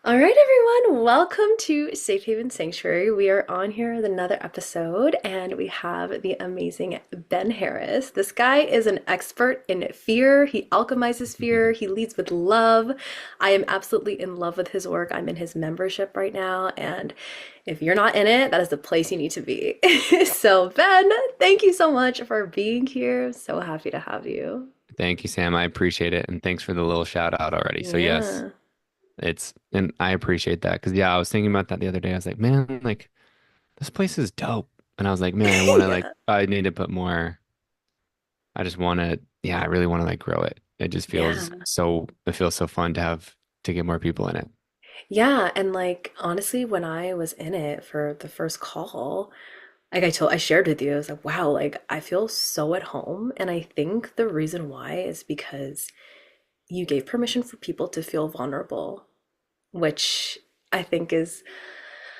All right, everyone, welcome to Safe Haven Sanctuary. We are on here with another episode, and we have the amazing Ben Harris. This guy is an expert in fear. He alchemizes fear, he leads with love. I am absolutely in love with his work. I'm in his membership right now, and if you're not in it, that is the place you need to be. So, Ben, thank you so much for being here. I'm so happy to have you. Thank you, Sam. I appreciate it. And thanks for the little shout out already. So yes, Yeah. and I appreciate that. Cause yeah, I was thinking about that the other day. I was like, man, like this place is dope. And I was like, man, Yeah. I need to put more, I just want to, yeah, I really want to like grow it. Yeah. It feels so fun to have to get more people in it. Yeah, and like honestly, when I was in it for the first call, I shared with you, I was like, wow, like I feel so at home. And I think the reason why is because you gave permission for people to feel vulnerable, which I think is,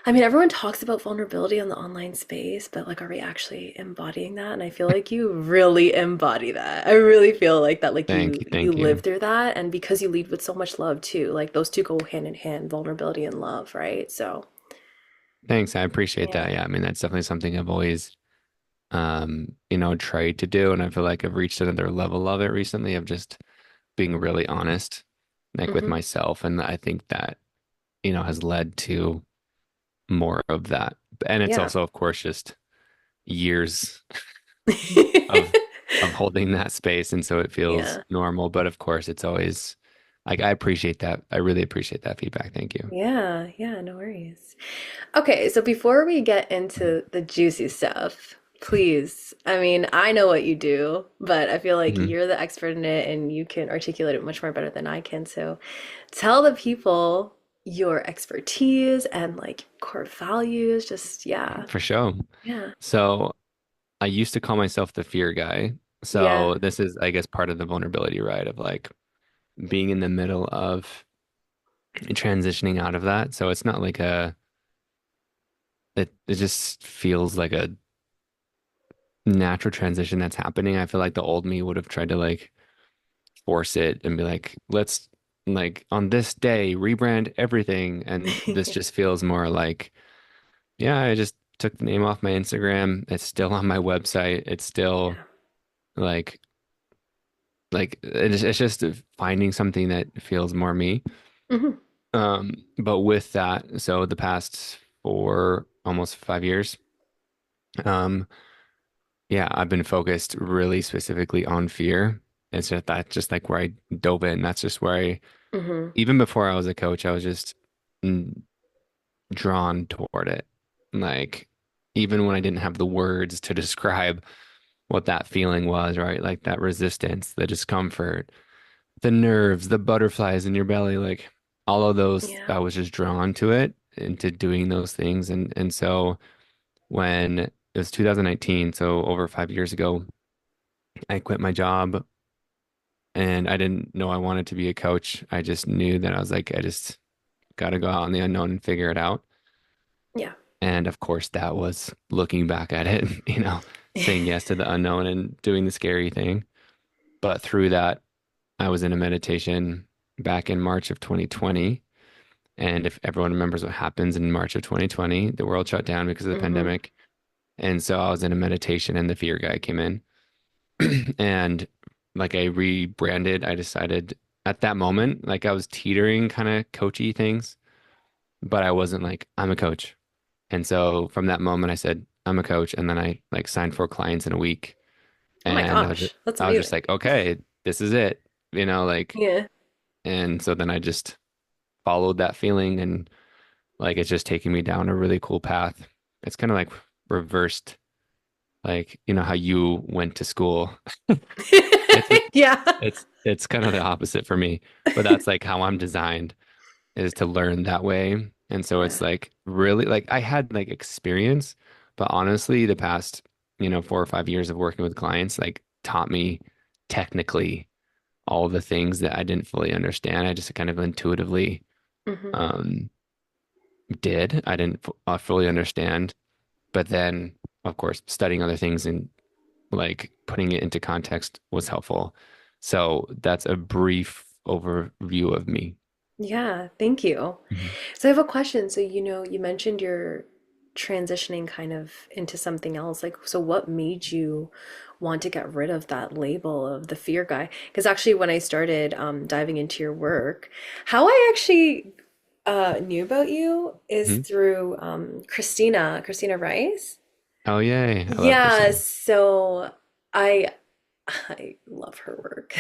I mean, everyone talks about vulnerability in the online space, but like, are we actually embodying that? And I feel like you really embody that. I really feel like that, like Thank you. you Thank live you. those that, and because you lead with so much love too, like those two go hand in hand, vulnerability and love, right? So, Thanks. I appreciate that. yeah. Yeah. I mean, that's definitely something I've always, tried to do. And I feel like I've reached another level of it recently of just being really honest, like with Hmm. myself. And I think that has led to more of that. And it's Yeah. also, of course, just years of holding that space. And so it feels Yeah. normal. But of course, it's always like I appreciate that. I really appreciate that feedback. Thank you. Yeah, yeah, no worries. Okay, so before we get into the juicy stuff, please, I mean, I know what you do, but I feel like Mhm. you're the expert in it and you can articulate it much more better than I can. So tell the people your expertise and like core values. Just, yeah. For sure. Yeah. So I used to call myself the fear guy. Yeah. So this is, I guess, part of the vulnerability, right? Of like being in the middle of transitioning out of that. So it's not like it just feels like a natural transition that's happening. I feel like the old me would have tried to like force it and be like, let's like on this day rebrand everything. And this just feels more like, yeah, I just took the name off my Instagram. It's still on my website. It's still Yeah. like it's just finding something that feels more me. Hmm. But with that, so the past 4 almost 5 years, um, yeah, I've been focused really specifically on fear. It's just that's just like where I dove in. That's just where I Hmm. even before I was a coach, I was just mm, drawn toward it. Like, even when I didn't have the words to describe what that feeling was, right? Like that resistance, the discomfort, the nerves, the butterflies in your belly, like all of those, Yeah. I was just drawn to it into doing those things. And so when it was 2019, so over 5 years ago, I quit my job and I didn't know I wanted to be a coach. I just knew that I was like, I just got to go out in the unknown and figure it out. Yeah. And of course, that was looking back at it, saying yes to the unknown and doing the scary thing. But through that, I was in a meditation back in March of 2020. And if everyone remembers what happens in March of 2020, the world shut down because of the Hmm. pandemic. And so I was in a meditation and the fear guy came in. And like I rebranded, I decided at that moment, like I was teetering kind of coachy things, but I wasn't like, I'm a coach. And so from that moment, I said, I'm a coach. And then I like signed 4 clients in a week. Oh my And gosh, that's I was just amazing. like, okay, this is it, like, Yeah. and so then I just followed that feeling and like it's just taking me down a really cool path. It's kind of like reversed, like, how you went to school. It's Yeah. it's kind of the opposite for me, but that's like how I'm designed is to learn that way. And so Yeah. it's like really like I had like experience, but honestly, the past, 4 or 5 years of working with clients like taught me technically all the things that I didn't fully understand. I just kind of intuitively Hmm. um did. I didn't fully understand, but then of course studying other things and like putting it into context was helpful. So that's a brief overview of me. Yeah, thank you. Mhm. So I have a question. So, you mentioned you're transitioning kind of into something else. Like, so what made you want to get rid of that label of the fear guy? Because actually, when I started diving into your work, how I actually knew about you is Mhm. through Christina Rice. Oh, yay. I love Yeah, Christina. so I I love her work.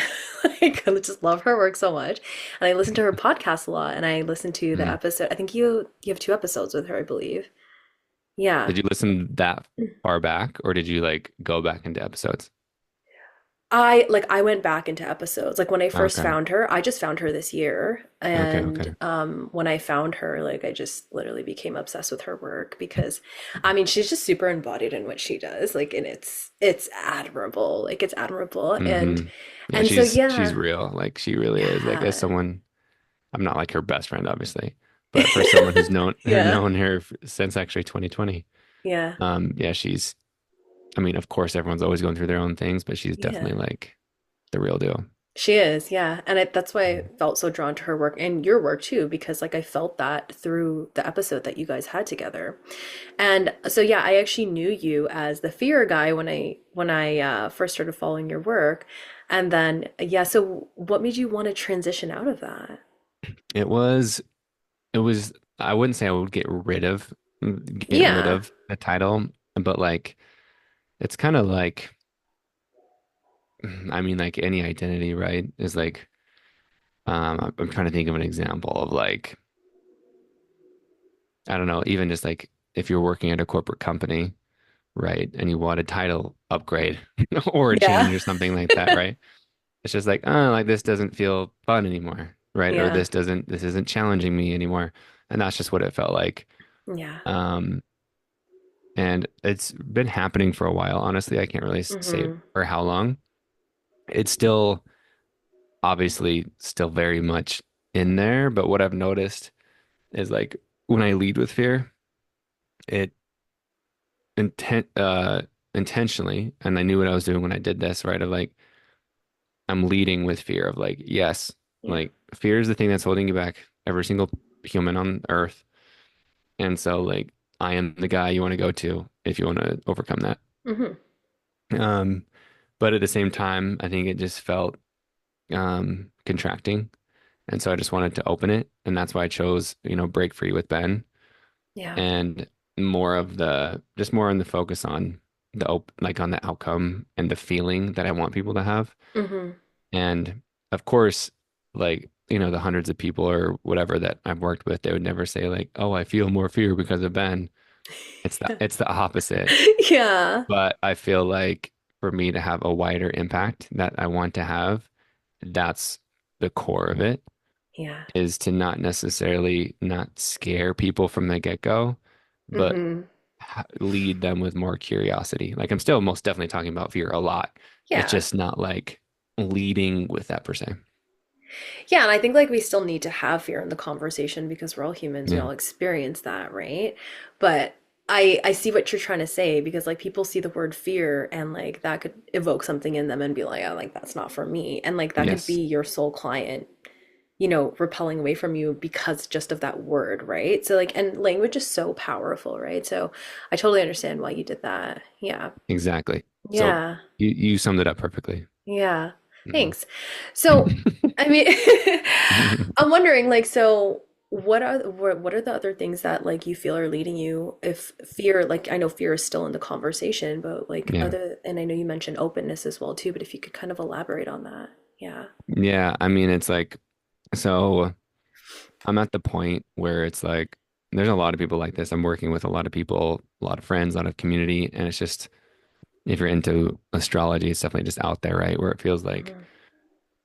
Like, I just love her work so much. And I listen to her podcast a lot and I listen to the Mhm. episode. I think you have two episodes with her, I believe. Yeah. Did you listen that far back, or did you like go back into episodes? I went back into episodes. Like when I first Okay. found her, I just found her this year. Okay. And Okay. when I found her, like I just literally became obsessed with her work because I mean, she's just super embodied in what she does. Like and it's admirable. Like it's admirable. hmm Yeah, And so she's yeah. real. Like she really is. Like as Yeah. someone, I'm not like her best friend, obviously, but for someone who's Yeah. known her since actually 2020, Yeah. yeah, I mean, of course, everyone's always going through their own things, but she's Yeah. definitely like the real deal. She is, yeah. And that's why I felt so drawn to her work and your work too, because like I felt that through the episode that you guys had together. And so yeah, I actually knew you as the fear guy when I first started following your work. And then yeah, so what made you want to transition out of that? It was, it was, I wouldn't say I would get rid Yeah. of the title, but like, it's kind of like, I mean, like any identity, right? Is like, I'm trying to think of an example of like, I don't know, even just like if you're working at a corporate company, right, and you want a title upgrade or a change Yeah. or something like that, right? It's just like, oh, like this doesn't feel fun anymore, right? Or Yeah. this isn't challenging me anymore. And that's just what it felt like. Yeah. Um, and it's been happening for a while, honestly. I can't really say Mm-hmm. for how long. It's still obviously still very much in there, but what I've noticed is like when I lead with fear, it intentionally, and I knew what I was doing when I did this, right? Of like I'm leading with fear of like, yes, Yeah. like fear is the thing that's holding you back, every single human on earth. And so like I am the guy you want to go to if you want to overcome that. Mm-hmm. Um, but at the same time, I think it just felt contracting. And so I just wanted to open it. And that's why I chose, Break Free with Ben Yeah. and more on the focus on like on the outcome and the feeling that I want people to have. Mm-hmm. And of course, like, the hundreds of people or whatever that I've worked with, they would never say like, "Oh, I feel more fear because of Ben." It's the opposite. Yeah. But I feel like for me to have a wider impact that I want to have, that's the core of it, Yeah. is to not necessarily not scare people from the get-go, but Mm-hmm. lead them with more curiosity. Like I'm still most definitely talking about fear a lot. It's Yeah. just not like leading with that per se. Yeah, and I think like we still need to have fear in the conversation because we're all humans, we Yeah. all experience that, right? But I see what you're trying to say because like people see the word fear and like that could evoke something in them and be like, oh, like that's not for me. And like that could be Yes. your soul client, repelling away from you because just of that word, right? So like and language is so powerful, right? So I totally understand why you did that. Yeah. Exactly. So Yeah. you summed it up perfectly. Yeah. Mhm. Thanks. So, I mean, I'm wondering, like, so what are the other things that like you feel are leading you if fear, like I know fear is still in the conversation, but like Yeah. other, and I know you mentioned openness as well too, but if you could kind of elaborate on that. Yeah. Yeah. I mean, it's like, so I'm at the point where it's like, there's a lot of people like this. I'm working with a lot of people, a lot of friends, a lot of community. And it's just, if you're into astrology, it's definitely just out there, right? Where it feels like Mhm.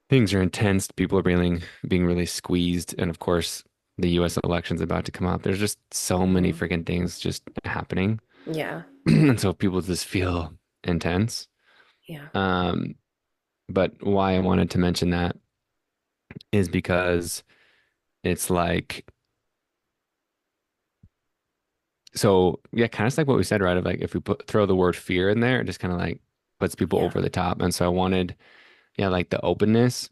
things are intense, people are being really squeezed. And of course, the US election's about to come up. There's just so many Mhm. freaking things just happening. Yeah. And so people just feel intense. Yeah. Um, but why I wanted to mention that is because it's like, so yeah, kind of like what we said, right? Of like if we throw the word fear in there, it just kind of like puts people Yeah. over the top. And so I wanted, yeah, like the openness.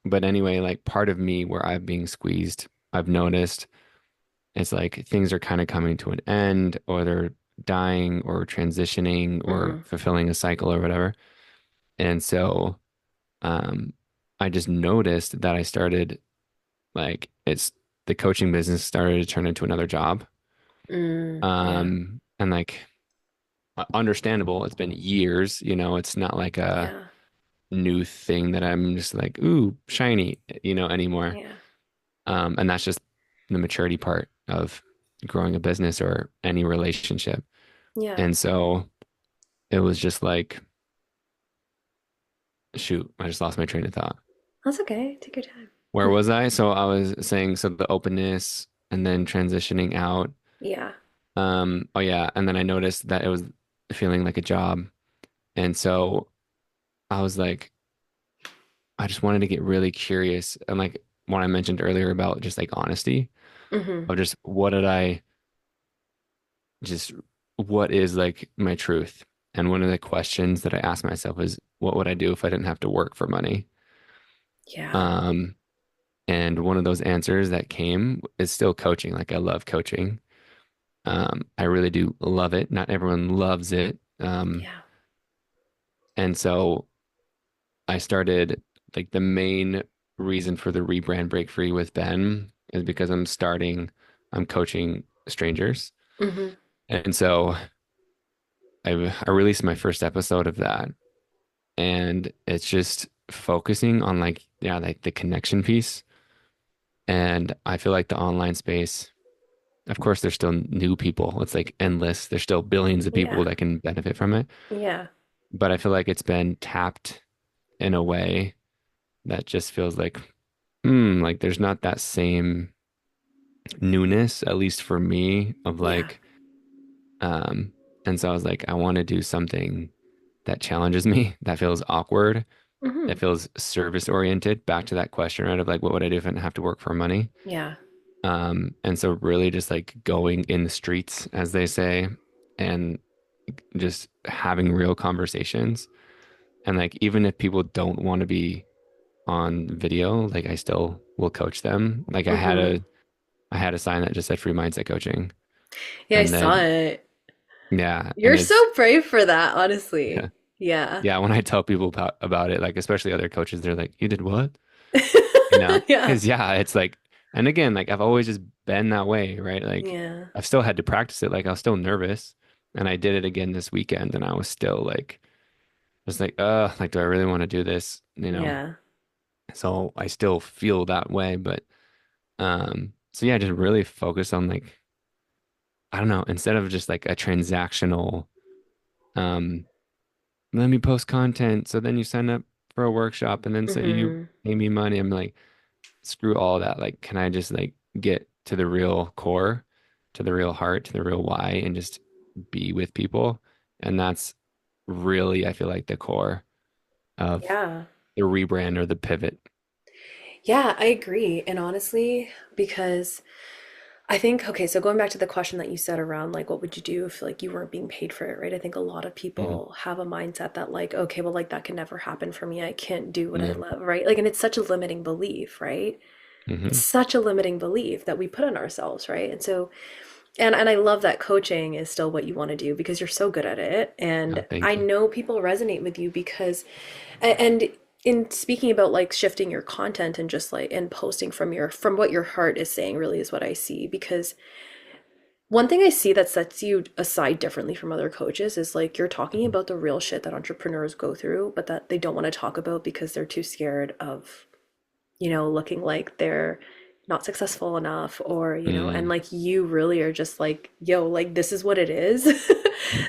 But anyway, like part of me where I'm being squeezed, I've noticed it's like things are kind of coming to an end or they're dying or transitioning or Mm-hmm. fulfilling a cycle or whatever. And so um I just noticed that I started like it's the coaching business started to turn into another job. Yeah. And like understandable, it's been years, it's not like a Yeah. new thing that I'm just like, ooh, shiny, anymore. Yeah. And that's just the maturity part of growing a business or any relationship. Yeah. And so it was just like, shoot, I just lost my train of thought. That's okay. Take your time. Where was I? So I was saying, so the openness and then transitioning out. Yeah. Oh yeah. And then I noticed that it was feeling like a job. And so I was like, I just wanted to get really curious. And like what I mentioned earlier about just like honesty Mm-hmm. of just just what is like my truth? And one of the questions that I asked myself is, what would I do if I didn't have to work for money? Yeah. Um, and one of those answers that came is still coaching. Like I love coaching. I really do love it. Not everyone loves it. Yeah. And so I started like the main reason for the rebrand Break Free with Ben is because I'm coaching strangers. Mm-hmm. And so I released my first episode of that. And it's just focusing on like, yeah, like the connection piece. And I feel like the online space, of course, there's still new people. It's like endless. There's still billions of people Yeah. that can benefit from it. Yeah. But I feel like it's been tapped in a way that just feels like, like there's not that same newness, at least for me, of Yeah. like, um, and so I was like, I want to do something that challenges me, that feels awkward, Mm-hmm. that feels service oriented. Back to that question, right? Of like, what would I do if I didn't have to work for money? Yeah. And so really just like going in the streets, as they say, and just having real conversations. And like, even if people don't want to be on video, like I still will coach them. Like Mm-hmm. I had a sign that just said free mindset coaching. Yeah, I And saw then, it. yeah, and You're it's, so brave for that, yeah, honestly. Yeah. yeah. When I tell people about it, like, especially other coaches, they're like, you did what? You know, Yeah. because yeah, it's like, and again, like I've always just been that way, right? Like Yeah. I've still had to practice it. Like I was still nervous, and I did it again this weekend, and I was still like, just like, like, do I really want to do this? Yeah. So I still feel that way, but so yeah, just really focus on like, I don't know, instead of just like a transactional, um, let me post content, so then you sign up for a workshop, and then so you Mm-hmm. pay me money. I'm like, screw all that. Like, can I just like get to the real core, to the real heart, to the real why, and just be with people? And that's really, I feel like, the core of Yeah. the rebrand or the pivot. Yeah, I agree. And honestly, because I think, okay, so going back to the question that you said around like, what would you do if like you weren't being paid for it, right? I think a lot of Hmm. people have a mindset that like, okay, well, like that can never happen for me. I can't do what I Yeah. love, right? Like, and it's such a limiting belief, right? It's Hmm. such a limiting belief that we put on ourselves, right? And so, and I love that coaching is still what you want to do because you're so good at it. Oh, And I thank you. know people resonate with you because and in speaking about like shifting your content and just like and posting from what your heart is saying really is what I see because one thing I see that sets you aside differently from other coaches is like you're talking about the real shit that entrepreneurs go through, but that they don't want to talk about because they're too scared of, looking like they're not successful enough or, and Mm, like you really are just like, yo, like this is what it is.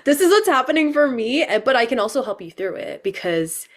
This is what's happening for me, but I can also help you through it because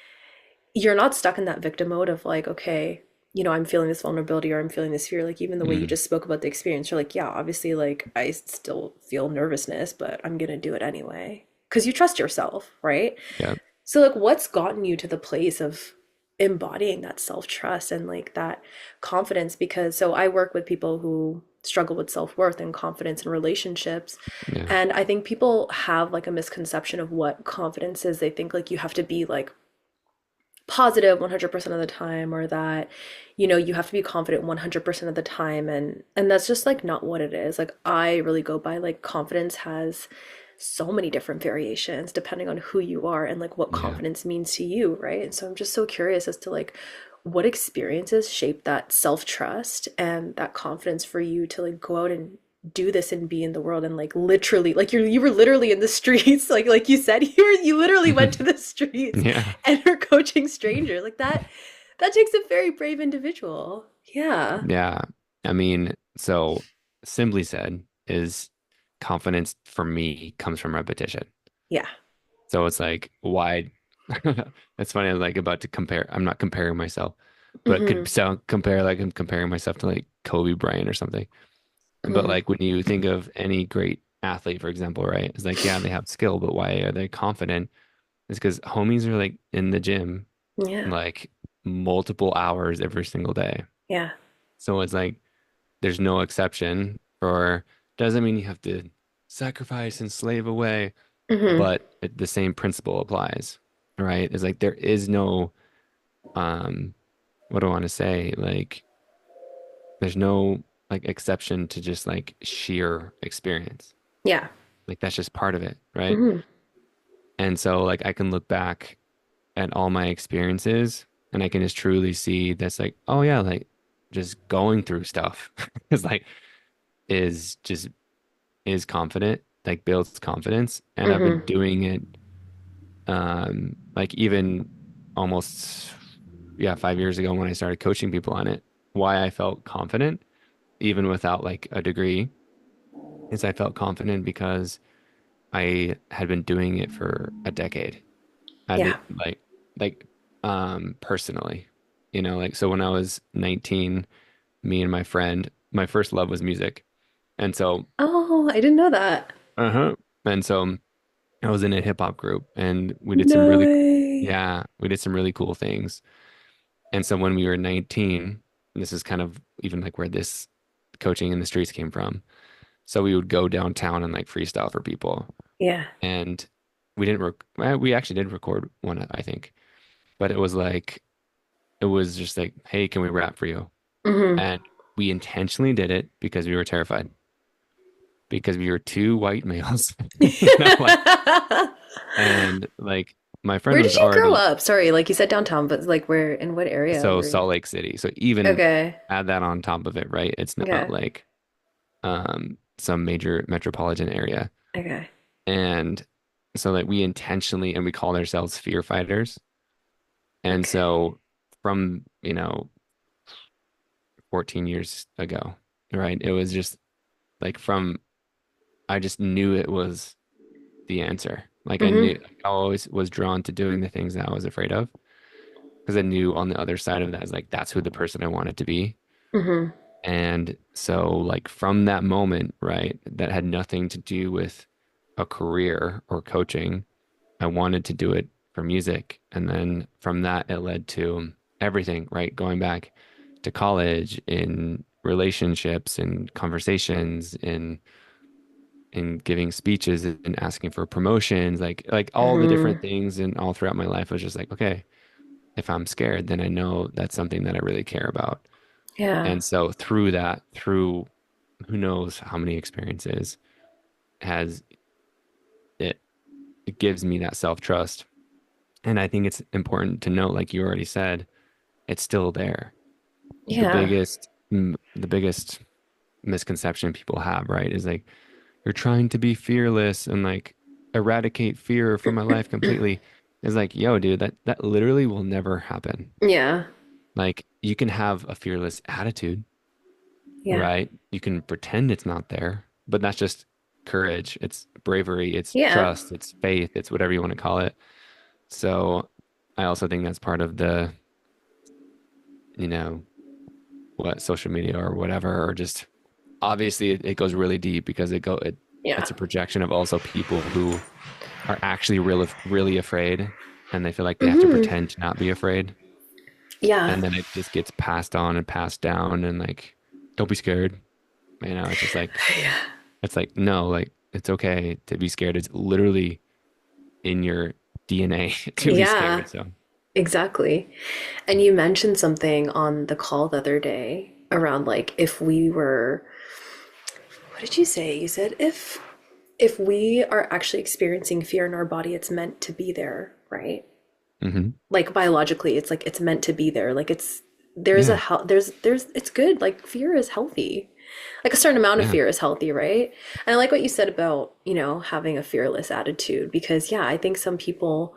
you're not stuck in that victim mode of like, okay, I'm feeling this vulnerability or I'm feeling this fear. Like, even the way you mm, just spoke about the experience, you're like, yeah, obviously, like, I still feel nervousness, but I'm going to do it anyway. Because you trust yourself, right? yeah. So, like, what's gotten you to the place of embodying that self trust and like that confidence? Because so I work with people who struggle with self worth and confidence in relationships. Yeah. And I think people have like a misconception of what confidence is. They think like you have to be like positive 100% of the time, or that you have to be confident 100% of the time, and that's just like not what it is. Like I really go by like confidence has so many different variations depending on who you are and like what Yeah. confidence means to you, right? And so I'm just so curious as to like what experiences shape that self-trust and that confidence for you to like go out and do this and be in the world, and like literally like you were literally in the streets, like you said, you literally went to the streets Yeah. and are coaching strangers. Like that takes a very brave individual. Yeah. Yeah. I mean, so simply said is confidence for me comes from repetition. Yeah. So it's like why it's funny, I'm like about to compare. I'm not comparing myself, but could Hmm. sound compare like I'm comparing myself to like Kobe Bryant or something. But Hmm. like when you think of any great athlete, for example, right? It's like, yeah, they have skill, but why are they confident? It's because homies are like in the gym Yeah. like multiple hours every single day. Yeah. So it's like there's no exception for doesn't mean you have to sacrifice and slave away, Hmm. but the same principle applies, right? It's like there is no um what do I want to say? Like there's no like exception to just like sheer experience. Yeah. Like that's just part of it, right? Hmm. And so like I can look back at all my experiences and I can just truly see that's like, oh yeah, like just going through stuff is like is just is confident, like builds confidence. And I've been Hmm. doing it like even almost yeah, 5 years ago when I started coaching people on it. Why I felt confident, even without like a degree, is I felt confident because I had been doing it for a decade. I'd Yeah. been like personally, like so when I was 19, me and my friend, my first love was music. And so Oh, I didn't know that. uh-huh. And so I was in a hip hop group and we did some No really way. yeah, we did some really cool things. And so when we were 19, this is kind of even like where this coaching in the streets came from. So we would go downtown and like freestyle for people. Yeah. And we actually did record one, I think. But it was just like, hey, can we rap for you? Hmm. And we intentionally did it because we were terrified, because we were two white males, like, and like my friend Where was did you grow already up? Sorry, like you said downtown, but like where, in what area so were you? Salt Lake City. So even Okay. add that on top of it, right? It's not Okay. like some major metropolitan area. Okay. And so like we intentionally and we called ourselves fear fighters. And Okay. so from, 14 years ago, right? It was just like I just knew it was the answer. Like Hmm. I always was drawn to doing the things that I was afraid of because I knew on the other side of that is like that's who the person I wanted to be. Hmm. And so like from that moment, right, that had nothing to do with a career or coaching. I wanted to do it for music. And then from that, it led to everything, right? Going back to college, in relationships, in conversations, in giving speeches and asking for promotions, like all the different Hmm. things and all throughout my life I was just like, okay, if I'm scared, then I know that's something that I really care about. Yeah. And so through that, through who knows how many experiences, has it it gives me that self-trust. And I think it's important to note, like you already said, it's still there. Yeah. The biggest misconception people have, right, is like you're trying to be fearless and like eradicate fear from my life completely. Is like, yo, dude, that literally will never happen. Yeah. Like you can have a fearless attitude, Yeah. right? You can pretend it's not there, but that's just courage. It's bravery, it's Yeah. trust, it's faith, it's whatever you want to call it. So I also think that's part of the, you know, what social media or whatever, or just obviously it goes really deep because Yeah. it's a projection of also people who are actually really afraid and they feel like they have to Hmm. pretend to not be afraid. Yeah. And then it just gets passed on and passed down and like, don't be scared. It's just like, Yeah. it's like, no, like, it's okay to be scared. It's literally in your DNA to be Yeah. scared. So, exactly. And you mentioned something on the call the other day around like if we were, what did you say? You said if we are actually experiencing fear in our body, it's meant to be there, right? Hmm. Like biologically, it's like it's meant to be there. Like it's Yeah. there's it's good. Like fear is healthy. Like a certain amount of Yeah. fear is healthy, right? And I like what you said about, having a fearless attitude because yeah, I think some people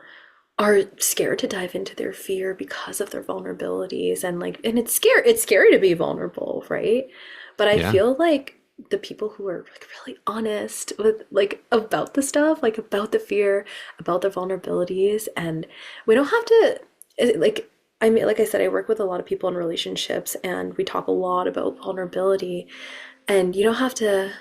are scared to dive into their fear because of their vulnerabilities and it's scary to be vulnerable, right? But I Yeah. feel like the people who are like really honest with like about the stuff, like about the fear, about their vulnerabilities, and we don't have to like I mean, like I said, I work with a lot of people in relationships and we talk a lot about vulnerability, and you don't have to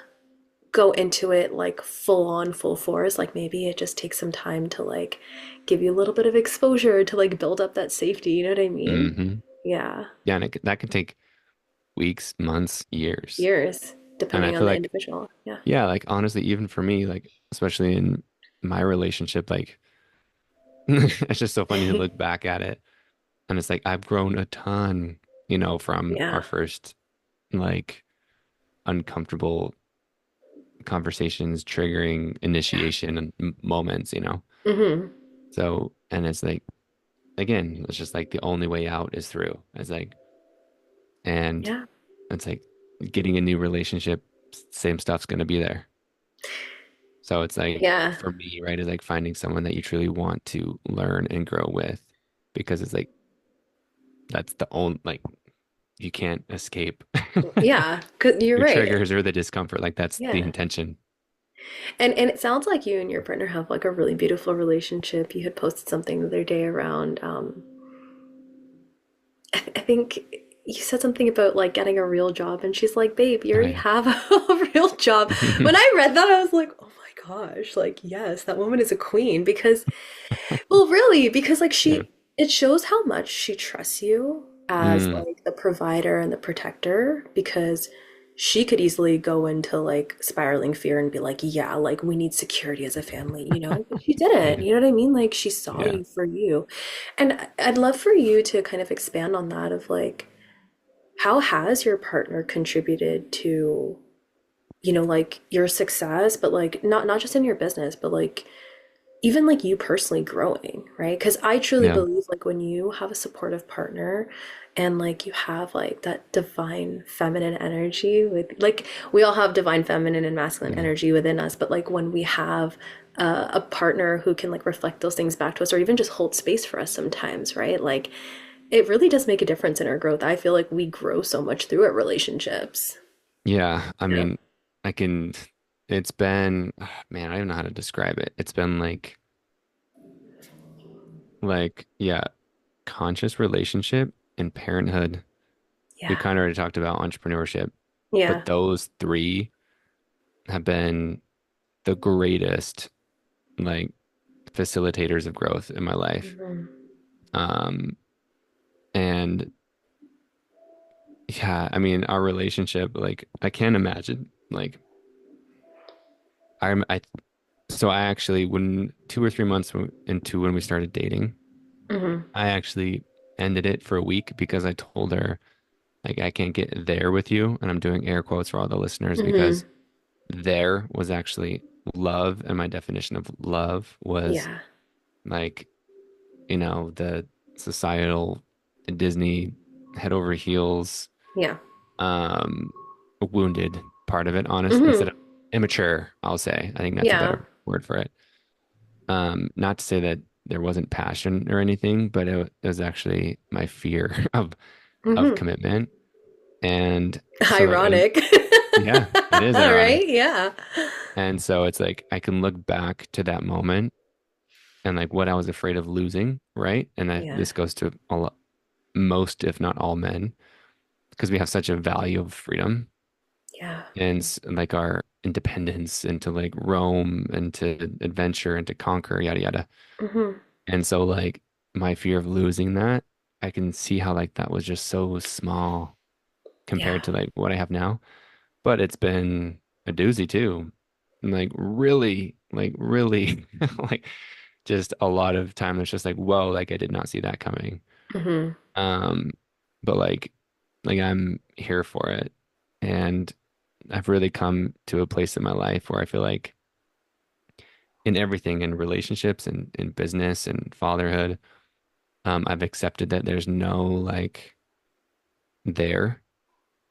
go into it like full on full force. Like maybe it just takes some time to like give you a little bit of exposure to like build up that safety, you know what I mean? Hmm. Yeah. Yeah. And that can take weeks, months, years. Years, And I depending on feel the like, individual. Yeah. yeah, like honestly, even for me, like, especially in my relationship, like, it's just so funny to look back at it. And it's like, I've grown a ton, from Yeah. our first, like, uncomfortable conversations, triggering Yeah. initiation and moments. Mm-hmm. So, and it's like, again, it's just like the only way out is through. It's like, and Yeah. it's like getting a new relationship, same stuff's going to be there. So it's like, Yeah. for me, right, is like finding someone that you truly want to learn and grow with because it's like, that's the only, like, you can't escape Yeah. 'Cause you're your right. triggers or the discomfort. Like, that's the Yeah. intention. And it sounds like you and your partner have like a really beautiful relationship. You had posted something the other day around I think you said something about like getting a real job, and she's like, "Babe, you Oh, already yeah. have a real job." When I read that, I was like, "Oh my gosh!" Like, yes, that woman is a queen because, well, really, because like Yeah. it shows how much she trusts you as Mm, like the provider and the protector because she could easily go into like spiraling fear and be like, yeah, like we need security as a family, but she didn't, yeah. you know what I mean? Like she saw Yeah. you for you. And I'd love for you to kind of expand on that of like, how has your partner contributed to, like your success, but like not just in your business, but like even like you personally growing, right? Because I truly Yeah. believe like when you have a supportive partner and like you have like that divine feminine energy with like we all have divine feminine and masculine Yeah. energy within us, but like when we have a partner who can like reflect those things back to us or even just hold space for us sometimes, right? Like it really does make a difference in our growth. I feel like we grow so much through our relationships. Yeah. I Yeah. mean, I can, it's been, man, I don't know how to describe it. It's been yeah, conscious relationship and parenthood. We Yeah. kind of already talked about entrepreneurship, Yeah. but those three have been the greatest, like, facilitators of growth in my life. Mhm. Um, and yeah, I mean, our relationship, like, I can't imagine, like, I, so I actually, when 2 or 3 months into when we started dating, Mhm. I actually ended it for a week because I told her, like, I can't get there with you. And I'm doing air quotes for all the listeners because Mhm. there was actually love. And my definition of love was Yeah. like, the societal Disney head over heels, Yeah. um, wounded part of it, honest, instead Mhm. of immature, I'll say. I think that's a Yeah. better word for it. Not to say that there wasn't passion or anything, but it was actually my fear of Mhm. commitment. And so Ironic. yeah, it is Right? ironic. Yeah. And so it's like I can look back to that moment and like what I was afraid of losing, right? And Yeah. this goes to most, if not all men, because we have such a value of freedom Yeah. and like our independence and to like roam and to adventure and to conquer, yada yada. Mhm. And so like my fear of losing that, I can see how like that was just so small Yeah. compared to like what I have now. But it's been a doozy too. Like really, like just a lot of time that's just like, whoa, like I did not see that coming. Hmm. Um, but like I'm here for it. And I've really come to a place in my life where I feel like in everything, in relationships and in business and fatherhood, I've accepted that there's no like there.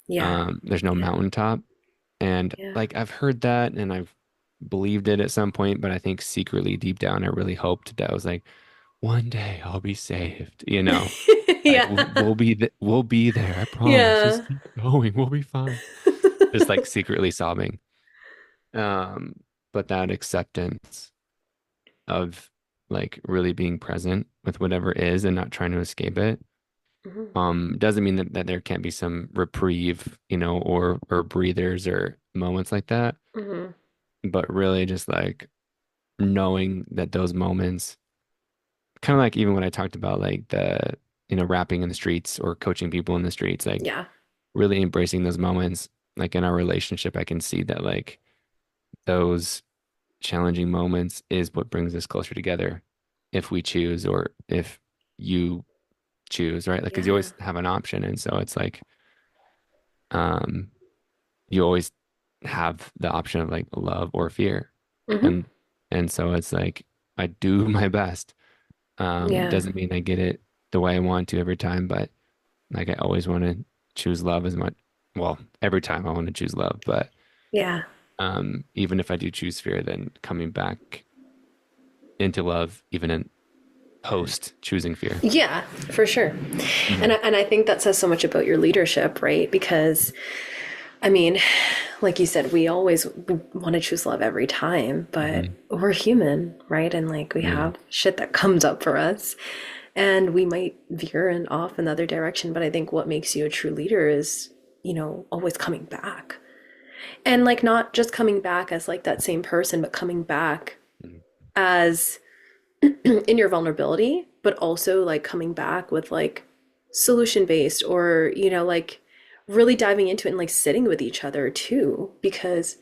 Yeah. There's no Yeah. mountaintop. And Yeah. like I've heard that and I've believed it at some point, but I think secretly deep down I really hoped that I was like, one day I'll be saved, you know. Like Yeah. we'll be there, I promise. Yeah. Just keep going, we'll be fine. Just like secretly sobbing. Um, but that acceptance of like really being present with whatever is and not trying to escape it. Hmm. Doesn't mean that there can't be some reprieve, you know, or breathers or moments like that. Hmm. But really just like knowing that those moments, kind of like even when I talked about like the, you know, rapping in the streets or coaching people in the streets, like Yeah. really embracing those moments, like in our relationship, I can see that like those challenging moments is what brings us closer together if we choose or if you choose, right? Like, because you Yeah. always have an option. And so it's like, um, you always have the option of like love or fear. Hmm. And, and so it's like, I do my best. Yeah. Doesn't mean I get it the way I want to every time, but like, I always want to choose love as much. Well, every time I want to choose love, but, Yeah. even if I do choose fear, then coming back into love, even in post choosing fear. Yeah, for sure. Yeah. And I think that says so much about your leadership, right? Because I mean, like you said, we want to choose love every time, but Hmm. we're human, right? And like we Yeah. have shit that comes up for us and we might veer and off in the other direction. But I think what makes you a true leader is, always coming back. And like not just coming back as like that same person, but coming back Mhm. as in your vulnerability, but also like coming back with like solution based or, like really diving into it and like sitting with each other too. Because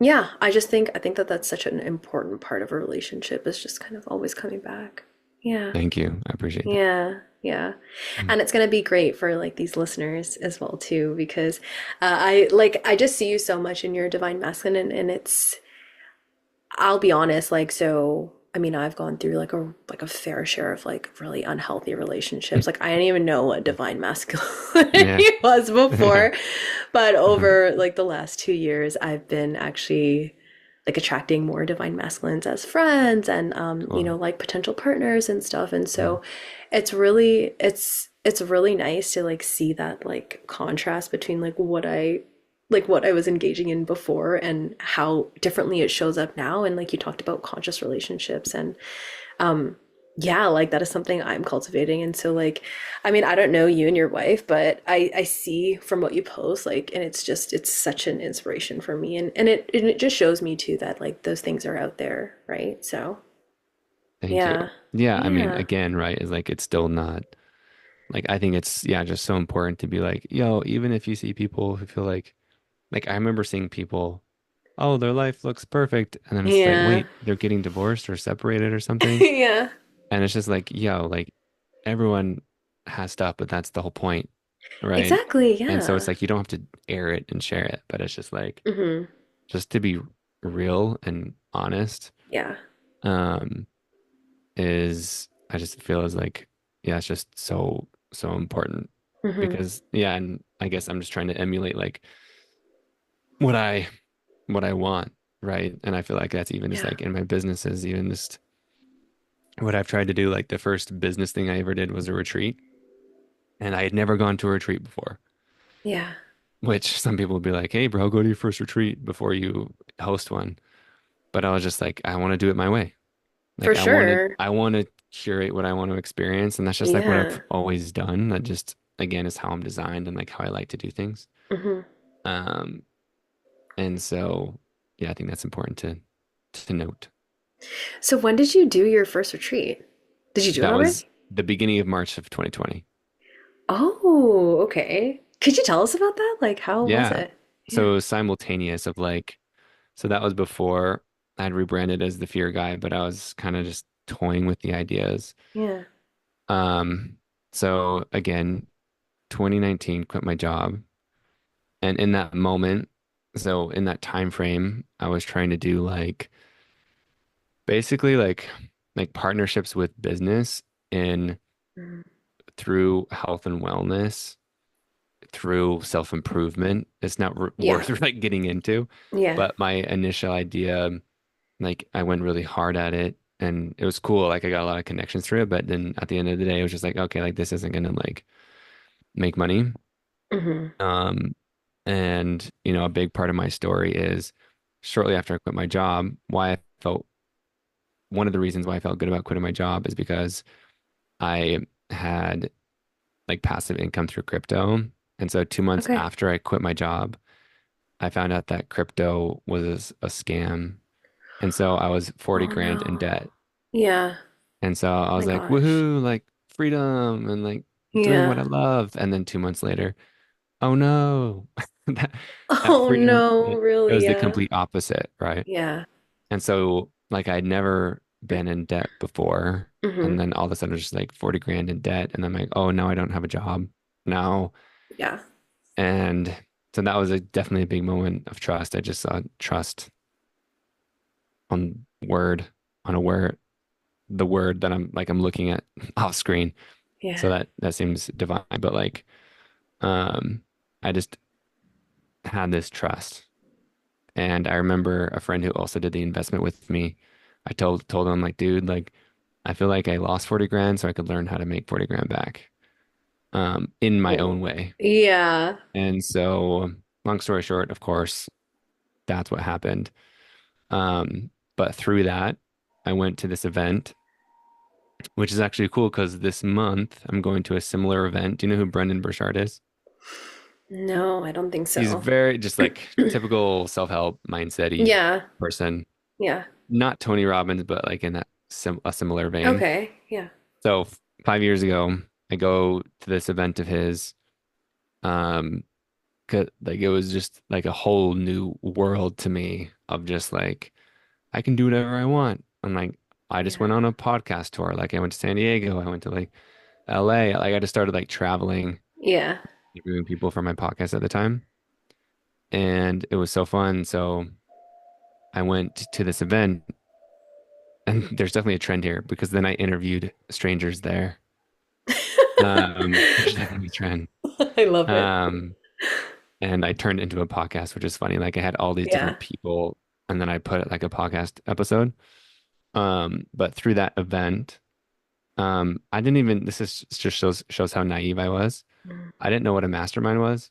yeah, I think that that's such an important part of a relationship is just kind of always coming back. Yeah. Thank you. I appreciate that. Yeah. Yeah. Mm. And it's going to be great for like these listeners as well too, because I just see you so much in your divine masculine and it's I'll be honest, like so I mean, I've gone through like a fair share of like really unhealthy relationships. Like I didn't even know what divine Yeah. masculinity was Yeah. before. But Mhm. over like the last 2 years, I've been actually like attracting more divine masculines as friends and Cool. like potential partners and stuff. And Mm. so it's really nice to like see that like contrast between like what I was engaging in before and how differently it shows up now. And like you talked about conscious relationships and yeah, like that is something I'm cultivating. And so like, I mean, I don't know you and your wife, but I see from what you post, like, and it's such an inspiration for me. And it just shows me too that like those things are out there, right? So Thank you. yeah. Yeah. I mean, Yeah. again, right, is like it's still not like I think it's yeah, just so important to be like, yo, even if you see people who feel like I remember seeing people, oh, their life looks perfect. And then it's like, Yeah. wait, they're getting divorced or separated or something. Yeah. And it's just like, yo, like everyone has stuff, but that's the whole point, right? Exactly. And so it's Yeah. like you don't have to air it and share it, but it's just like Hmm. just to be real and honest, Yeah. um, is I just feel is like, yeah, it's just so important Hmm. because yeah, and I guess I'm just trying to emulate like what I what I want, right? And I feel like that's even just Yeah. like in my businesses, even just what I've tried to do. Like the first business thing I ever did was a retreat, and I had never gone to a retreat before. Yeah. Which some people would be like, "Hey, bro, go to your first retreat before you host one." But I was just like, I want to do it my way. For Like sure. I want to curate what I want to experience, and that's just like what I've Yeah. always done. That just again is how I'm designed and like how I like to do things. Hmm. Um, and so yeah, I think that's important to note. So when did you do your first retreat? Did you do it That was already? the beginning of March of 2020. Oh, okay. Could you tell us about that? Like, how was Yeah. it? So Yeah. it was simultaneous of like, so that was before. I'd rebranded as the fear guy, but I was kind of just toying with the ideas. Yeah. Um, so again, 2019, quit my job. And in that moment, so in that time frame, I was trying to do like basically like partnerships with business in Mhm. through health and wellness, through self-improvement. It's not Yeah. worth like getting into, Yeah. but my initial idea, like I went really hard at it and it was cool. Like I got a lot of connections through it, but then at the end of the day, it was just like, okay, like this isn't gonna like make money. Hmm. Um, and a big part of my story is shortly after I quit my job, why I felt one of the reasons why I felt good about quitting my job is because I had like passive income through crypto. And so 2 months Okay. after I quit my job, I found out that crypto was a scam. And so I was 40 Oh grand in no. debt. Yeah. And so Oh I my was like, gosh. woohoo, like freedom and like doing what Yeah. I love. And then 2 months later, oh no, that, that Oh freedom, no, it really? was the Yeah. complete opposite, right? Yeah. And so like I'd never been in debt before. And Hmm. then all of a sudden, it was just like 40 grand in debt. And I'm like, oh, now I don't have a job now. Yeah. And so that was definitely a big moment of trust. I just saw trust on word, on a word, the word that I'm looking at off screen. So Yeah. that seems divine. But like, um, I just had this trust. And I remember a friend who also did the investment with me. I told him like, dude, like I feel like I lost 40 grand so I could learn how to make 40 grand back in my Oh. own way. Yeah. And so long story short, of course, that's what happened. But through that, I went to this event, which is actually cool because this month I'm going to a similar event. Do you know who Brendan Burchard is? No, I don't think He's so. very just like typical self-help mindset-y Yeah. person. Yeah. Not Tony Robbins, but like in that a similar vein. Okay. Yeah. So 5 years ago, I go to this event of his. Um, like it was just like a whole new world to me of just like I can do whatever I want. I'm like I just Yeah. went on a podcast tour. Like I went to San Diego, I went to like LA. Like I just started like traveling, Yeah. interviewing people for my podcast at the time, and it was so fun. So I went to this event, and there's definitely a trend here because then I interviewed strangers there. There's definitely a trend. I love it. Um, and I turned it into a podcast, which is funny. Like I had all these Yeah. different people, and then I put it like a podcast episode. But through that event, I didn't even. This is just shows how naive I was. Mm. I didn't know what a mastermind was,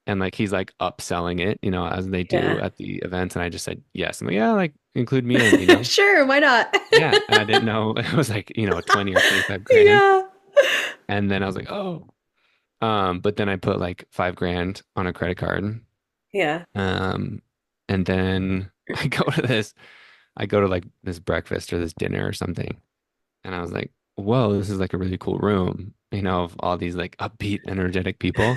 and like he's like upselling it, as they do Yeah. at the events, and I just said yes. I'm like, yeah, like include me in. Sure, why not? Yeah, and I didn't know it was like 20 or 25 grand, Yeah. and then I was like, oh. But then I put like 5 grand on a credit card. Yeah. Um, and then I go to like this breakfast or this dinner or something. And I was like, whoa, this is like a really cool room, of all these like upbeat, energetic people.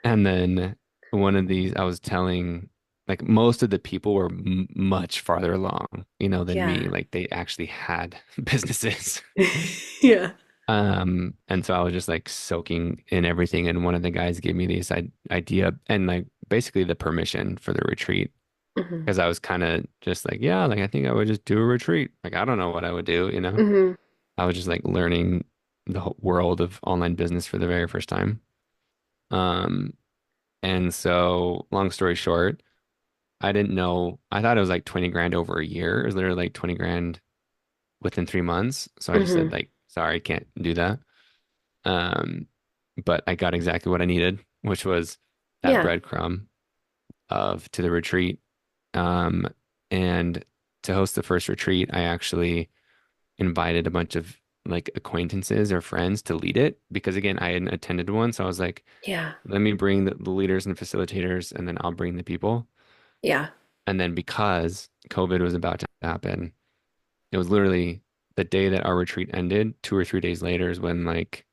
And then one of these, I was telling, like most of the people were m much farther along, than Yeah. me. Like they actually had businesses. Yeah. And so I was just like soaking in everything. And one of the guys gave me this idea and like basically the permission for the retreat. Hmm. Because I was kind of just like, yeah, like I think I would just do a retreat. Like I don't know what I would do. Hmm. I was just like learning the whole world of online business for the very first time. Um, and so long story short, I didn't know. I thought it was like 20 grand over a year. It was literally like 20 grand within 3 months. So I just said Hmm. like, sorry, can't do that. Um, but I got exactly what I needed, which was that Yeah. breadcrumb of to the retreat. Um, and to host the first retreat, I actually invited a bunch of like acquaintances or friends to lead it because again, I hadn't attended one. So I was like, Yeah. let me bring the leaders and facilitators, and then I'll bring the people. Yeah. And then because COVID was about to happen, it was literally the day that our retreat ended, 2 or 3 days later is when like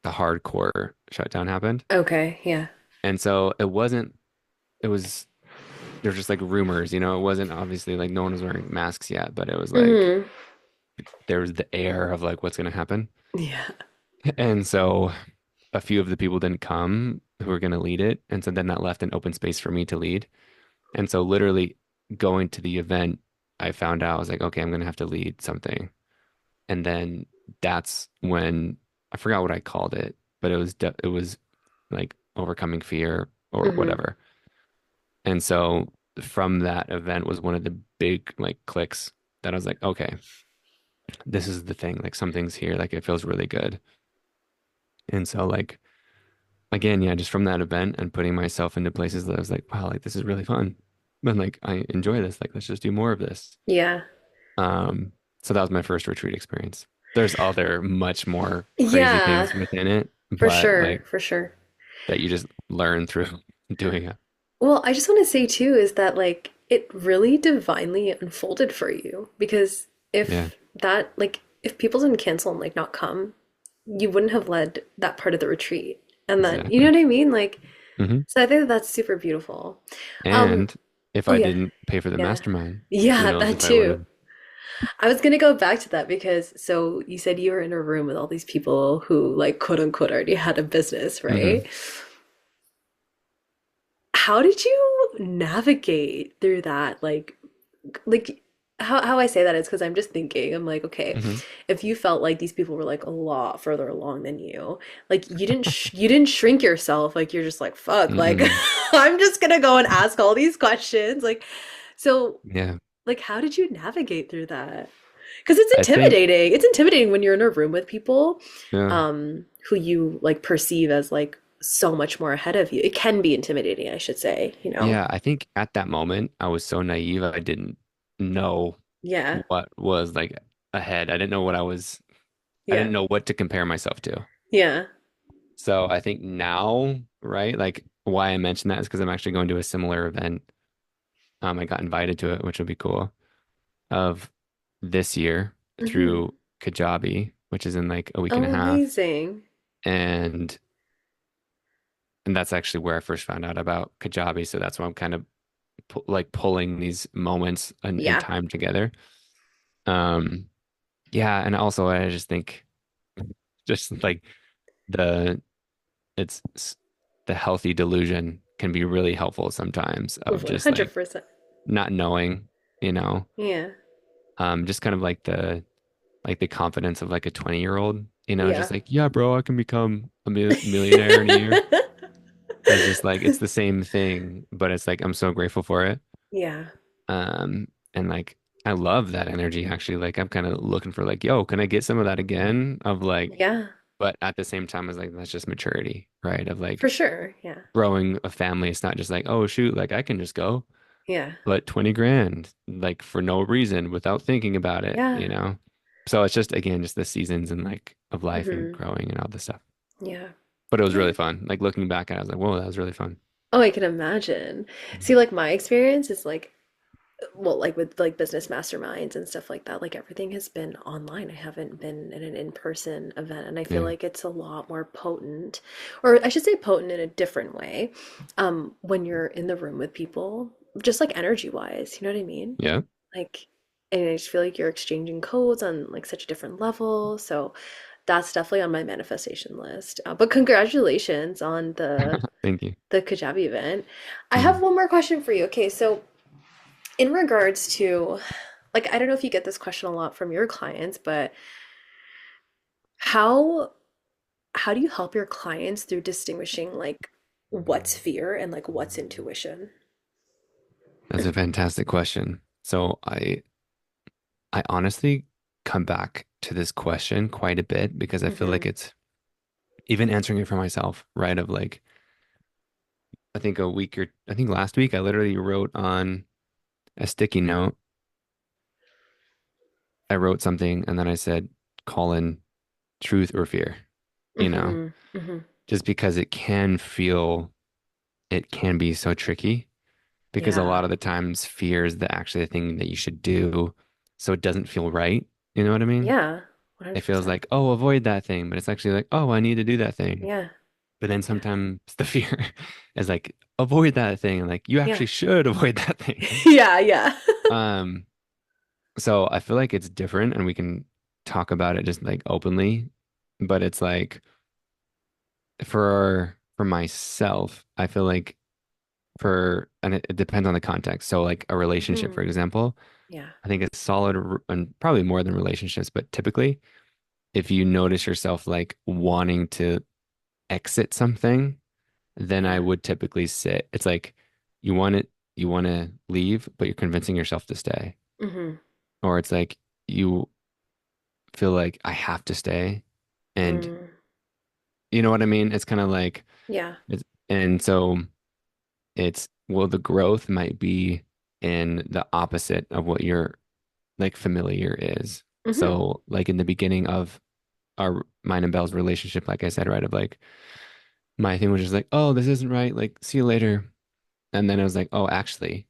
the hardcore shutdown happened. Okay. Yeah. And so it wasn't, it was. there's just like rumors, it wasn't obviously like no one was wearing masks yet, but it was like Hmm. there was the air of like what's going to happen. Yeah. And so a few of the people didn't come who were going to lead it. And so then that left an open space for me to lead. And so literally going to the event, I found out I was like, okay, I'm going to have to lead something. And then that's when I forgot what I called it, but it was like overcoming fear or Hmm. whatever. And so from that event was one of the big like clicks that I was like, okay, this is the thing. Like something's here. Like it feels really good. And so like again, yeah, just from that event and putting myself into places that I was like, wow, like this is really fun. And like I enjoy this. Like let's just do more of this. Yeah. Um, so that was my first retreat experience. There's other much more crazy Yeah, things within it, for but sure, like for sure. that you just learn through doing it. Well, I just want to say too is that like it really divinely unfolded for you because Yeah, if people didn't cancel and like not come, you wouldn't have led that part of the retreat. And then, you know exactly. what I mean? Like, Hmm. so I think that that's super beautiful. Um, And if oh I yeah, didn't pay for the yeah. mastermind, who Yeah, knows that if I would too. have. I was gonna go back to that because so you said you were in a room with all these people who like quote unquote already had a business, Hmm. right? How did you navigate through that? Like how I say that is because I'm just thinking, I'm like, okay, Hmm. if you felt like these people were like a lot further along than you, like you didn't shrink yourself, like you're just like, fuck, like Mm-mm. I'm just gonna go and ask all these questions. Like, so Yeah, like how did you navigate through that? Because it's I think, intimidating. It's intimidating when you're in a room with people yeah, who you like perceive as like so much more ahead of you. It can be intimidating, I should say, you know? yeah, I think at that moment I was so naive, I didn't know Yeah. what was like ahead. I Yeah. didn't know what to compare myself to. Yeah. So I think now, right, like why I mentioned that is because I'm actually going to a similar event. I got invited to it, which will be cool, of this year Hmm. through Kajabi, which is in like a week and a Oh, half. amazing. And and that's actually where I first found out about Kajabi. So that's why I'm kind of like pulling these moments in Yeah. time together. Um, yeah, and also I just think just like the it's the healthy delusion can be really helpful sometimes of just like 100%. not knowing, you know, Yeah. just kind of like the confidence of like a 20-year-old, Yeah. just like, yeah, bro, I can become a millionaire in a year. It's just like it's the same thing, but it's like I'm so grateful for it. Yeah. And like I love that energy actually. Like I'm kind of looking for like, yo, can I get some of that again? Of like, Yeah. but at the same time, it's like that's just maturity, right? Of For like sure. Yeah. growing a family. It's not just like, oh shoot, like I can just go, Yeah. but 20 grand, like for no reason without thinking about it. Yeah. So it's just again, just the seasons and like of life and Hmm. growing and all this stuff. Yeah. But it was really Yeah. fun. Like looking back at it, I was like, whoa, that was really fun. Oh, I can imagine. See, like my experience is like well, like with like business masterminds and stuff like that, like everything has been online. I haven't been in an in-person event, and I feel Yeah. like it's a lot more potent, or I should say potent in a different way, when you're in the room with people, just like energy wise, you know what I mean? Yeah. Like, and I just feel like you're exchanging codes on like such a different level. So that's definitely on my manifestation list. But congratulations on Thank you. the Kajabi event. I have Mhm. one more question for you. Okay, so in regards to like I don't know if you get this question a lot from your clients, but how how do you help your clients through distinguishing like what's fear and like what's intuition? That's a fantastic question. So I honestly come back to this question quite a bit because I feel like Hmm. it's even answering it for myself, right? Of like I think last week I literally wrote on a sticky note. I wrote something and then I said, call in truth or fear, you know, Hmm. Hmm. just because it can be so tricky because a Yeah. lot of the times fear is actually the thing that you should do. So it doesn't feel right. You know what I mean? Yeah. It feels 100%. like, oh, avoid that thing, but it's actually like, oh, I need to do that thing. Yeah. But then Yeah. sometimes the fear is like, avoid that thing. And like, you Yeah. actually should avoid that thing. Yeah, yeah. Um, so I feel like it's different and we can talk about it just like openly. But it's like for myself, I feel like and it depends on the context. So like a relationship, Hmm. for example, Yeah. I think it's solid and probably more than relationships, but typically if you notice yourself like wanting to exit something, then I Yeah. would typically sit. It's like you want it, you want to leave, but you're convincing yourself to stay. Hmm. Or it's like you feel like I have to stay. And Mm. you know what I mean? It's kind of like, Yeah. and so well, the growth might be in the opposite of what your like familiar is. Hmm. So, like in the beginning of mine and Belle's relationship, like I said, right, of like my thing was just like, oh, this isn't right. Like, see you later. And then it was like, oh, actually,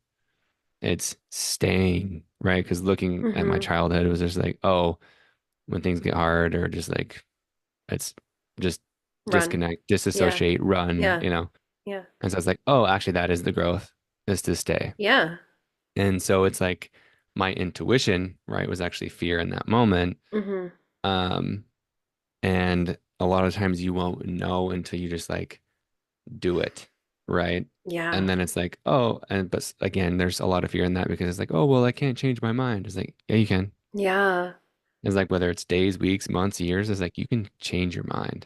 it's staying, right? Because looking at my Hmm. childhood, it was just like, oh, when things get hard or just like it's just Run. disconnect, Yeah. disassociate, run, Yeah. you know? Yeah. And so I was like, oh, actually, that is the growth, is to stay. Yeah. And so it's like my intuition, right, was actually fear in that moment. Hmm. Um, and a lot of times you won't know until you just like do it, right? Yeah. And then it's like, oh, again, there's a lot of fear in that because it's like, oh, well, I can't change my mind. It's like, yeah, you can. Yeah. It's like whether it's days, weeks, months, years, it's like you can change your mind.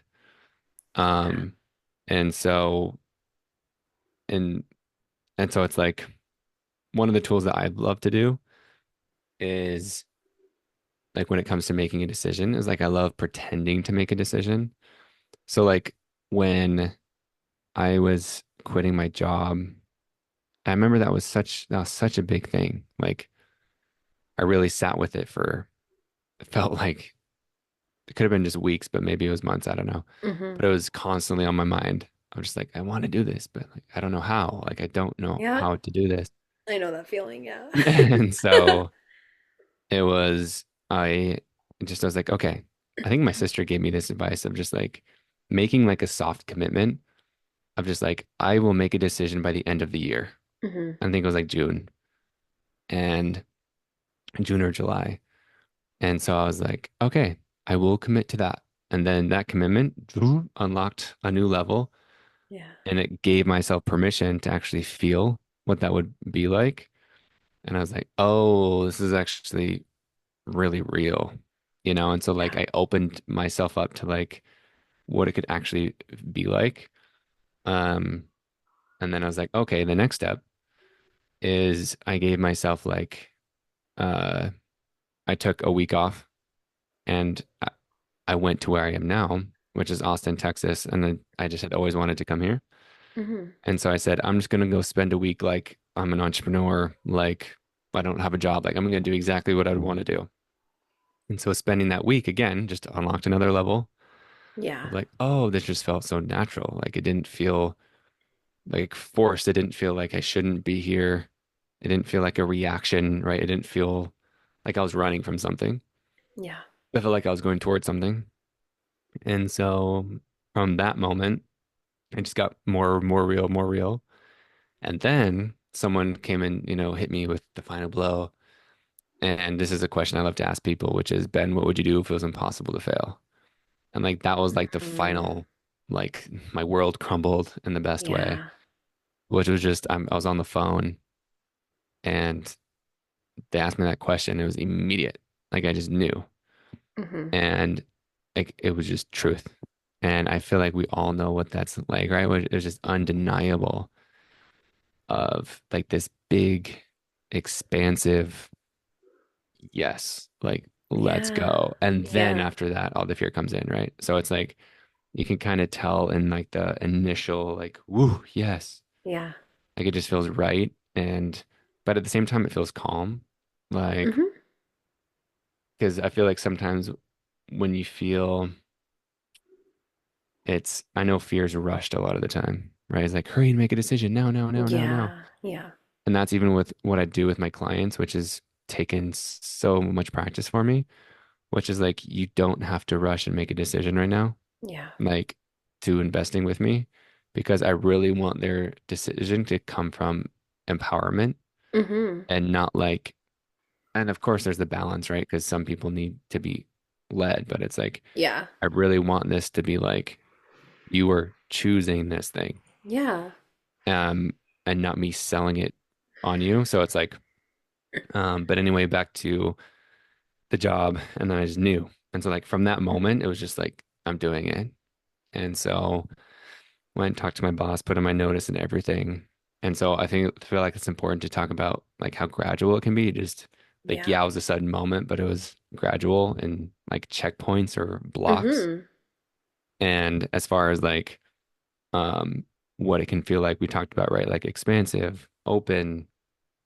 Yeah. Um, and so and and so it's like one of the tools that I love to do is like when it comes to making a decision is like I love pretending to make a decision. So like when I was quitting my job, I remember that was such a big thing. Like I really sat with it for it felt like it could have been just weeks, but maybe it was months, I don't know. Hmm. But it was constantly on my mind. I'm just like, I want to do this, but like I don't know how. Like I don't know Yeah. how to do this. I know that feeling. Yeah. And so it was I was like, okay. I think my sister gave me this advice of just like making like a soft commitment of just like I will make a decision by the end of the year. Hmm. I think it was like and June or July. And so I was like, okay, I will commit to that. And then that commitment unlocked a new level Yeah. and it gave myself permission to actually feel what that would be like. And I was like, oh, this is actually really real, you know? And so like Yeah. I opened myself up to like what it could actually be like. Um, and then I was like, okay, the next step is I gave myself like uh I took a week off and I went to where I am now, which is Austin, Texas, and then I just had always wanted to come here. Hmm. And so I said, I'm just gonna go spend a week like I'm an entrepreneur, like I don't have a job, like I'm gonna do exactly what I'd want to do. And so spending that week again just unlocked another level Yeah. of like, oh, this just felt so natural. Like it didn't feel like forced. It didn't feel like I shouldn't be here. It didn't feel like a reaction, right? It didn't feel like I was running from something. Yeah. I felt like I was going towards something. And so from that moment, it just got more real, more real. And then someone came and, hit me with the final blow. And this is a question I love to ask people, which is, Ben, what would you do if it was impossible to fail? And like that was like the Mm. final, like my world crumbled in the best way, Yeah. which was just I was on the phone and they asked me that question. It was immediate. Like I just knew. Hmm. And like it was just truth. And I feel like we all know what that's like, right? It was just undeniable of like this big, expansive, yes, like let's Yeah. go. And then Yeah. after that, all the fear comes in, right? So it's like you can kind of tell in like the initial, like, woo, yes, Yeah. like it just feels right. But at the same time, it feels calm. Like, Hmm. because I feel like sometimes when you feel I know fear's rushed a lot of the time, right? It's like, hurry and make a decision now, now, now, now, now. Yeah. Yeah. And that's even with what I do with my clients, which is taken so much practice for me, which is like, you don't have to rush and make a decision right now. Yeah. Like, to investing with me because I really want their decision to come from empowerment Mm-hmm. and not like, and of course there's the balance, right? Because some people need to be led, but it's like, Yeah. I really want this to be like, you are choosing this thing, Yeah. um, and not me selling it on you. So it's like, but anyway, back to the job, and then I just knew. And so like from that moment, it was just like, I'm doing it. And so went and talked to my boss, put in my notice and everything. And so feel like it's important to talk about like how gradual it can be. Just like, Yeah. yeah, it was a sudden moment, but it was gradual and like checkpoints or blocks. Mm-hmm. And as far as like um what it can feel like, we talked about, right? Like expansive, open,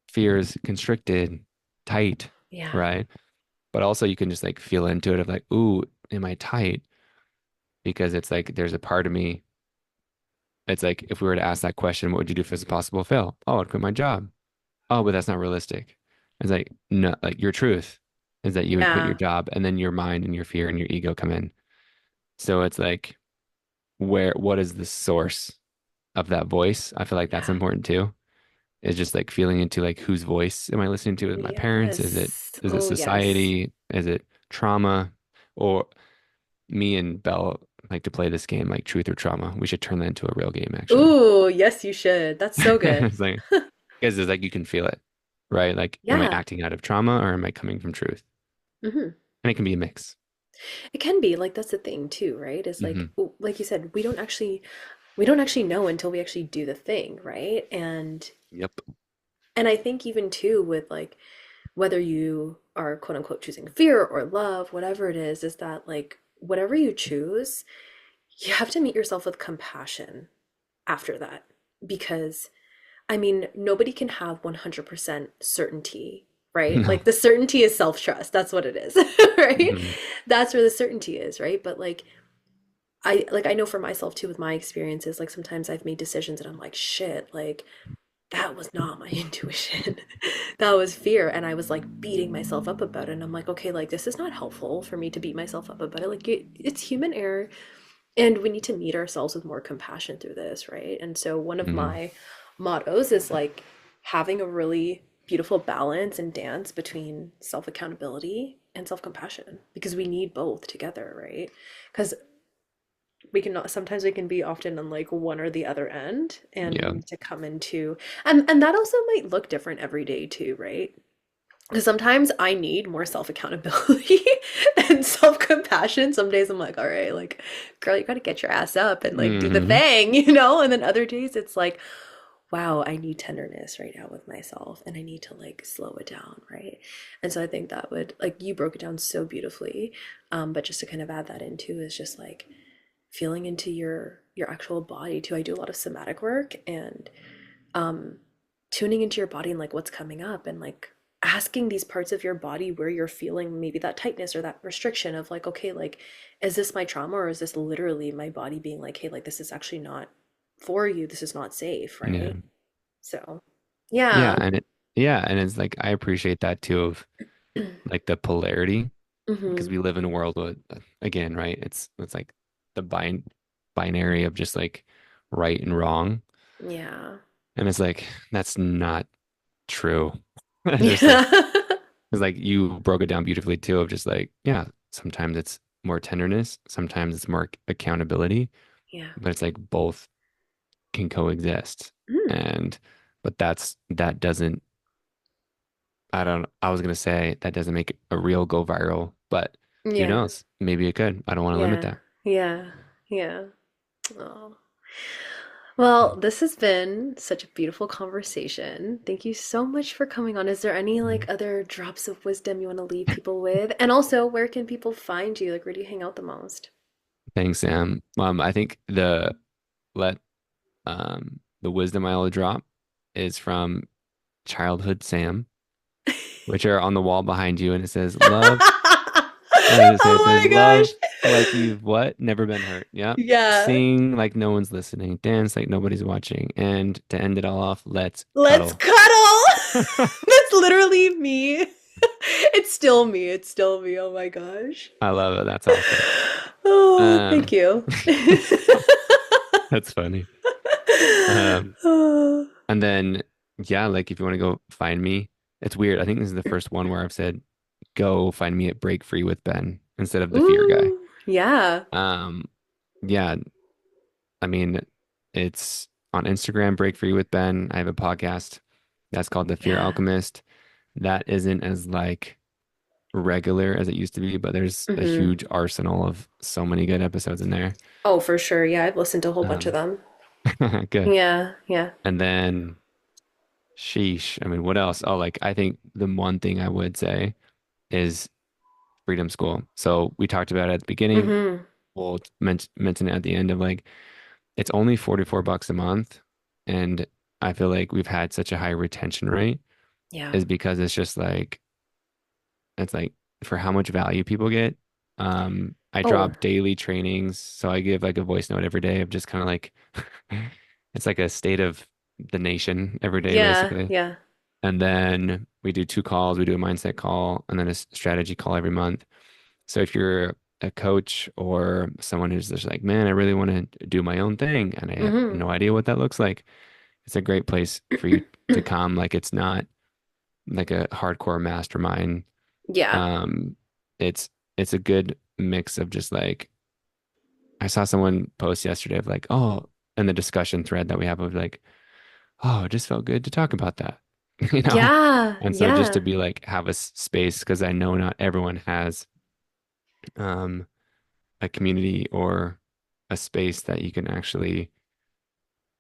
fears constricted, tight, Yeah. right? But also you can just like feel into it of like, ooh, am I tight? Because it's like there's a part of me. It's like if we were to ask that question, what would you do if it's a possible fail? Oh, I'd quit my job. Oh, but that's not realistic. It's like, no, like your truth is that you would quit your Yeah. job, and then your mind and your fear and your ego come in. So it's like, what is the source of that voice? I feel like that's Yeah. important too. It's just like feeling into like, whose voice am I listening to? Is it my parents? Yes. Is it Oh, yes. society? Is it trauma? Or me and Belle like to play this game like truth or trauma. We should turn that into a real game actually. Ooh, yes, you should. That's so good. It's like, because it's like you can feel it, right? Like, am I Yeah. acting out of trauma or am I coming from truth? Hmm. And it can be a mix. It can be like that's the thing too, right? Is like Hmm. like you said, we don't actually know until we actually do the thing, right? Yep. And I think even too with like whether you are quote unquote choosing fear or love, whatever it is that like whatever you choose, you have to meet yourself with compassion after that. Because I mean, nobody can have 100% certainty, right? No. Like the certainty is self-trust. That's what it is, right? Hmm. That's where the certainty is, right? But like I know for myself too with my experiences, like sometimes I've made decisions and I'm like, shit, like that was not my intuition. That was fear. And I was like beating myself up about it. And I'm like, okay, like this is not helpful for me to beat myself up about it. Like it's human error. And we need to meet ourselves with more compassion through this, right? And so one of Hmm. my mottos is like having a really beautiful balance and dance between self accountability and self compassion because we need both together, right? Because we can not sometimes we can be often on like one or the other end and we Yeah. need to come into and that also might look different every day too, right? Because sometimes I need more self accountability and self compassion. Some days I'm like, all right, like, girl, you gotta get your ass up and like do the Hmm. thing, you know? And then other days it's like, wow, I need tenderness right now with myself and I need to like slow it down, right? And so I think that would, like, you broke it down so beautifully. But just to kind of add that into is just like feeling into your actual body too. I do a lot of somatic work and um tuning into your body and like what's coming up and like asking these parts of your body where you're feeling maybe that tightness or that restriction of like, okay, like is this my trauma or is this literally my body being like, hey, like this is actually not for you, this is not safe, Yeah. right? So Yeah. yeah. And it's like, I appreciate that too, of like the polarity, because Hmm. we live in a world with, again, right? It's like the binary of just like right and wrong. Yeah. And it's like, that's not true. There's like, Yeah. it's like you broke it down beautifully too, of just like, yeah, sometimes it's more tenderness, sometimes it's more accountability, Yeah. but it's like both can coexist. Mm. And, but that doesn't, I was gonna say that doesn't make a reel go viral, but who Yeah. knows? Maybe it could. I don't want to limit Yeah. that. Yeah. Yeah. Oh. Well, this has been such a beautiful conversation. Thank you so much for coming on. Is there any like Mhm. other drops of wisdom you want to leave people with? And also, where can people find you? Like, where do you hang out the most? Thanks, Sam. I think let the wisdom I'll drop is from childhood Sam, which are on the wall behind you, and it says love. What does it say? It Oh says my gosh. love like you've what? Never been hurt. Yep. Yeah. Sing like no one's listening. Dance like nobody's watching. And to end it all off, let's Let's cuddle. cuddle. That's literally me. It's still me. It's still me. Oh my gosh. I love it. That's awesome. Oh, thank Um, you. That's funny. Um, and then yeah, like if you want to go find me, it's weird. I think this is the first one where I've said go find me at Break Free with Ben instead of the fear guy. Ooh, yeah, Um, yeah, I mean, it's on Instagram, Break Free with Ben. I have a podcast that's called The Fear yeah. Alchemist. That isn't as like regular as it used to be, but there's a Hmm. huge arsenal of so many good episodes in there. Oh, for sure. Yeah, I've listened to a whole bunch of Um, them. good. Yeah, yeah. And then, sheesh. I mean, what else? Oh, like I think the one thing I would say is Freedom School. So we talked about it at the beginning. Hmm. We'll mention it at the end of like it's only $44 a month, and I feel like we've had such a high retention rate Yeah. is because it's like for how much value people get. I Oh, drop daily trainings, so I give like a voice note every day of just kind of like it's like a state of the nation every day, yeah, basically. yeah. And then we do two calls. We do a mindset call and then a strategy call every month. So if you're a coach or someone who's just like, man, I really want to do my own thing and I have Hmm. no idea what that looks like, it's a great place for you to come. Like it's not like a hardcore mastermind. Yeah. Um, it's a good mix of just like I saw someone post yesterday of like, oh, in the discussion thread that we have of like, oh, it just felt good to talk about that, you know? Yeah, And so just to yeah. be like have a space because I know not everyone has um a community or a space that you can actually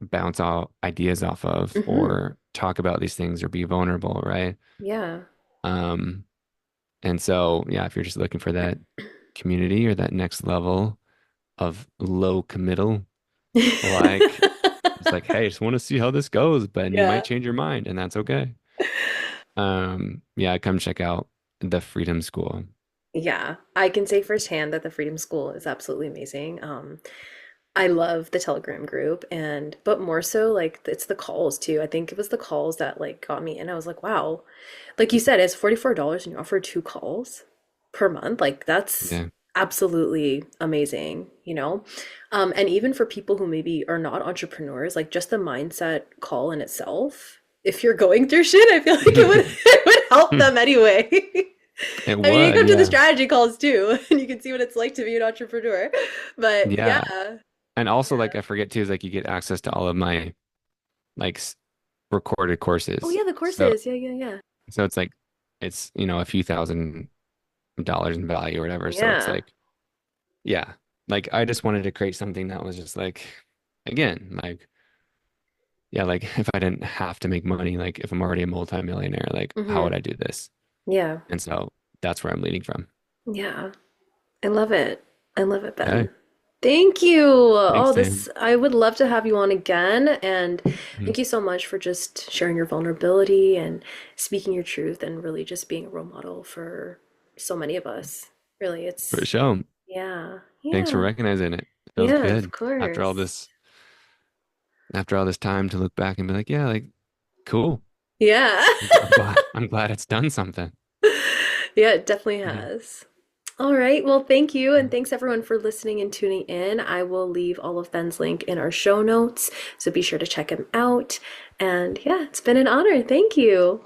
bounce all ideas off of Hmm. or talk about these things or be vulnerable, right? Yeah. Um, and so yeah, if you're just looking for that community or that next level of low committal, like it's like, hey, I just want to see how this goes, but you might Yeah. change your mind, and that's okay. Yeah, come check out the Freedom School. Yeah, I can say firsthand that the Freedom School is absolutely amazing. I love the Telegram group and but more so like it's the calls too. I think it was the calls that like got me in. I was like, wow. Like you said, it's $44 and you offer two calls per month. Like that's Yeah. absolutely amazing, you know? And even for people who maybe are not entrepreneurs, like just the mindset call in itself, if you're going through shit, I feel like it would it would help them anyway. It I mean, you would, come to the yeah. strategy calls too, and you can see what it's like to be an entrepreneur. But Yeah. yeah. And also like I forget too is like you get access to all of my like recorded Oh courses. yeah, the courses. Yeah, yeah, yeah. So it's like it's, a few $1,000s in value or whatever. So it's Yeah. like, yeah. Like I just wanted to create something that was just like again, like yeah, like if I didn't have to make money, like if I'm already a multimillionaire, like how Hmm. would I do this? Yeah. And so that's where I'm leading from. Yeah. I love it. I love it, Ben. Okay. Thank you. Thanks, Oh, Sam. this, I would love to have you on again. And Mhm. thank you so much for just sharing your vulnerability and speaking your truth and really just being a role model for so many of us. Really, For it's, sure. yeah. Thanks for Yeah. recognizing it. Feels Yeah, of good after all course. this time to look back and be like, yeah, like cool. Yeah. I'm glad it's done something. Yeah, it definitely Yeah. has. All right. Well, thank you. And thanks everyone for listening and tuning in. I will leave all of Ben's link in our show notes. So be sure to check him out. And yeah, it's been an honor. Thank you.